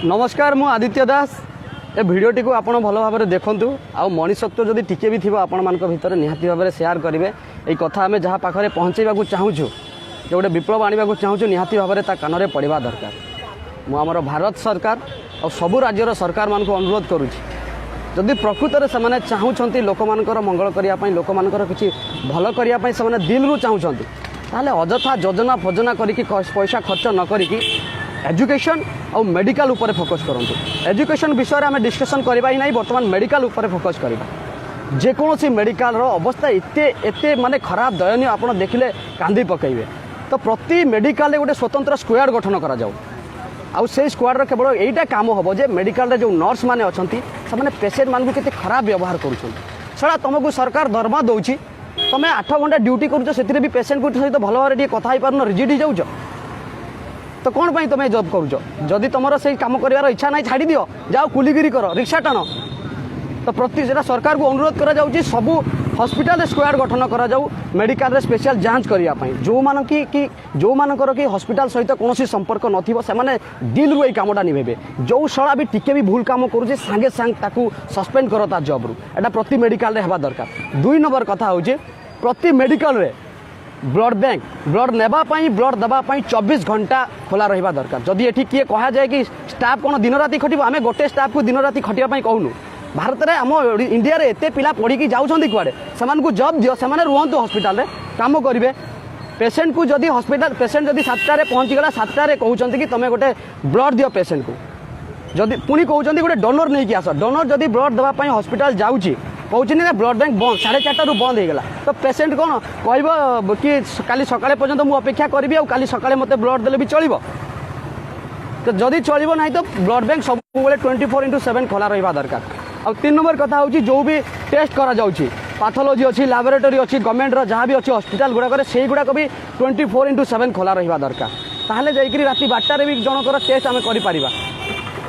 नमस्कार मु आदित्य दास ए भिडियोटी को आपण भल भाव में देखूँ आउ मनीषत्व जदि टिके भी थी आपण मान भितर निहाती भाव में सेयार करेंगे ये कथा आम जहाँ पाखे पहुँचेगा चाहूँ जो गोटे विप्लव आने चाहूँ निहाती भाव में कान में पड़ा दरकार मुझे भारत सरकार और सबू राज्यर सरकार मान अनुरोध करुँच जदि प्रकृत में से चाहूँगी लोक मानकर मंगल करने लोक मानकर किसी भल करने से दिल रू चाहूँगी ताहले अजथा योजना फजना करके पैसा खर्च न करी एजुकेशन और मेडिकल ऊपर फोकस करंतु एजुकेशन विषय में आम डिस्कसन करवा ही नहीं बर्तमान मेडिकल ऊपर फोकस करवा जेकोसी मेडिकल अवस्था एते एते माने खराब दयनीय आप देखिले कांदी पकेबे तो प्रति मेडिकल गोटे स्वतंत्र स्क्वाड गठन करा जाऊ आउ से स्क्वाड केवल यहीटा काम हम जे मेडिकल जो नर्स मैंने अच्छा से पेसेंट मान के खराब व्यवहार करा तुमको सरकार दरमा दौर तुम्हें 8 घंटा ड्यूटी कर भी पेसेंट को सहित भल भाव में कथा पार रिजिट हो जाऊँ तो कौन पाई तुम्हें जॉब करुच जदि तुम से काम कर इच्छा ना छाड़ी दियो जाओ कुलीगिरी कर रिक्शा टाण तो प्रति सरकार को अनुरोध करा जाउची सबू हॉस्पिटल स्क्वाड गठन करा जाऊ मेडिकल स्पेशल जांच करने जो मान कि जो मानकर कि हॉस्पिटल सहित कौन संपर्क नथिबो से माने दिल रू कामटा निभेबे जो शला भी टिके भी भूल काम करुचे सांगे सांग ताकू सस्पेंड कर ता जॉब रू एटा प्रति मेडिकल हेबा दरकार। 2 नंबर कथा होचे प्रति मेडिकल रे ब्लड नेबापाई ब्लड देवाई 24 घंटा खोला रहा दरकार जदि एठी किए कहा जाए कि स्टाफ कौन दिन राति खटिबो आमे गोटे स्टाफ को दिन राति खटिया कहूनु भारत में आम इंडिया रे एते पिला पढ़ी जाऊँगी कुआड़े से जॉब दियो से रुहतु हॉस्पिटल रे काम करेंगे पेसेंट को जदि हॉस्पिटल पेसेंट जदि 7टारे पहुँचीगला 7टारे कहते कि तुम्हें गोटे ब्लड दियो पेसेंट को जदि पुणी कहते गोटे डोनर नहीं कि आस डोनर जदि ब्लड देवाई हॉस्पिटल जाऊँगी कहते ना ब्लड बैंक बंद 4:30 बंद होगा तो पेसेंट कौन कह कि काली सकाळे पर्यंत मुझे अपेक्षा करी और काली सकाळे मत ब्लड देले भी चलो तो जदि चलो ना तो ब्लड बैंक सब 24/7 खोला रहा दरकार। और 3 नंबर कथा होची जो भी टेस्ट करा जाउची पैथोलॉजी अच्छी लैबोरेटरी अच्छी गवर्नमेंट जहाँ भी अच्छी हॉस्पिटल गुड़ाक से गुड़ाक भी 24/7 खोला रहा दरकार ताहले जाइकरी राति 12टारे भी जनकर टेस्ट आम करिपारिबा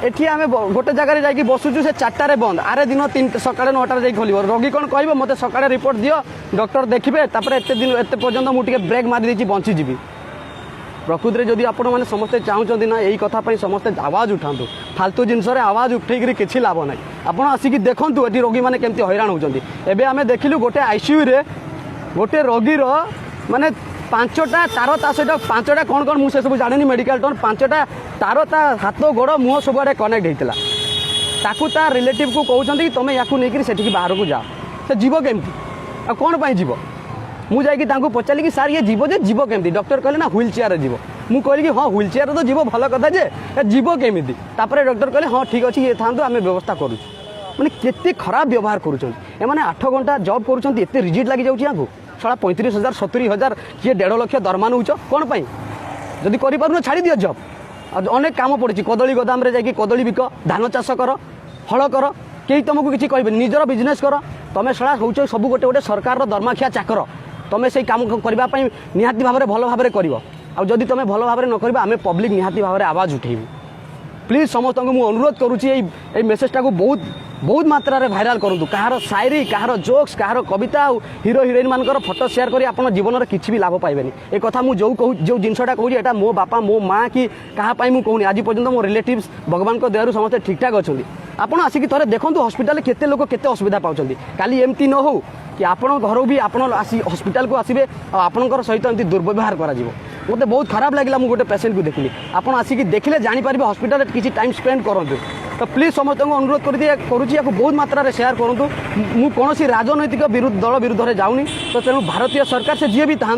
एठी आम गोटे जगह जाकि बसुचु से 4टारे बंद आरे दिन 3 सकाळे 9टारे जाई खोलिबो रोगी कौन कहबो मते सकाळे रिपोर्ट दियो डॉक्टर देखिबे तापरे एते दिन एते पर्यंत मु टिके ब्रेक मारि देछि बंची जीवी प्रकृति में जदि आपण मैंने समस्ते चाहूँगी ना यही कथा समस्ते आवाज उठातु फालतू जिनस आवाज उठे किसी लाभ ना आपड़ आसिक देखूँ ये रोगी मैंने केमती हैरान होती एवं आम देखिलु गोटे आईसीयू रे गोटे रोगीर माने 5टा तार ता सहित 5टा कौन कौन मुझे सब जानी मेडिकल टर्न 5टा तार ता हाथ गोड़ मुँह सबुआड़े कनेक्ट होता ताकू ता रिलेटिव को कहते कि तुम या नहीं बाहर को जाओ से जीव केमती कौन पर जीव मुझे पचारि कि सार ये जीव जे जीव केमती डॉक्टर कहले ना व्हील चेयर जीव मु कहली कि हाँ व्हील चेयर तो जीव भल कथा जे जीव केमिति तापर डॉक्टर कहले हाँ ठीक अच्छे ये था आम व्यवस्था करूँ मैंने केते खराब व्यवहार करें 8 घंटा जॉब करें रिजिट लगी जाऊँ साला 35,000 70,000 किए 1.5 लाख दरमा नौच कौन पाई जदि कर छाड़ी दियो जॉब अनेक काम पड़ी कदली गोदाम रे जाकि कदली बिक धान चाष कर हल कर कई तुमको किसी कहे निजर बिजनेस कर तुम साला हूँ सब गोटे गोटे सरकार दरमाखिया चाकर तुम से काम करने निहाती भाव में भल भाव में कर जदि तुम भल भाव में न कर आम पब्लिक निहाती भाव में आवाज उठेबू प्लीज समस्त को मुझे अनुरोध करुँची मेसेजटा को बहुत बहुत मात्रा रे भाइराल करूँ कहार शायरी कहार जोक्स कहार कविता हीरो हिरोइन मानकर फोटो शेयर करी आपन जीवन में किसी भी लाभ पाइबेनी ए कथा मु जो कहूँ जो जिनसटा कहूँ एटा मो बापा मो माँ कि कहाँ मु कहूनी आज पर्यंत मो रिलेटिव्स भगवान को दयारू समस्ते ठीक ठाक अच्छा आपड़ आसिक थे देखो हॉस्पिटल केते लोक केते असुविधा पाउछंती काली एमती न हो कि आपण घर भी आप हॉस्पिटल को आसबे आपणकर सहित एमती दुर्व्यवहार करा मत बहुत खराब लगे मुझे गोटे पेसेंट को देखली आप आसिक देखिले जानीपारे हॉस्पिटल किसी टाइम स्पेंड करूँ तो प्लीज समस्त को अनुरोध करुँची बहुत मात्रा रे शेयर करूँ मु कौन राजनैतिक दल विरुद्ध में जाऊनी तो तेणु भारतीय सरकार से जी भी था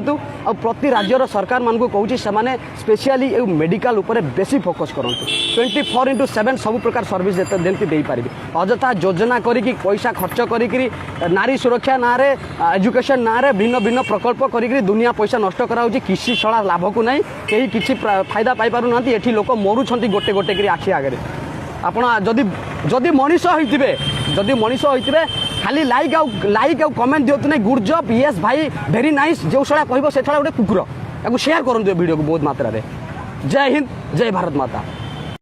और प्रति राज्यर सरकार मान को कहूँ से स्पेशली मेडिकल उपर बेसी फोकस करूँ 24/7 सब प्रकार सर्विस जमी दे पारि अजथा योजना करी पैसा खर्च करी नारी सुरक्षा ना रे एजुकेशन ना रे भिन्न भिन्न प्रकल्प करी दुनिया पैसा नष्ट कराऊँ किसी छड़ा लाभ को नहीं कहीं किसी फायदा पाई पारु ना एठी लोक मरुछंती गोटे गोटे करी आखि आगे आपण जदि मनीष होइतिबे जदि मनीष होइतिबे खाली लाइक आउ कमेंट दियतु नहीं गुड जॉब यस भाई वेरी नाइस जो छड़ा कहबो से छड़ा गोटे कुकुर या शेयर करंतु वीडियो को बहुत मात्रा रे। जय हिंद जय भारत माता।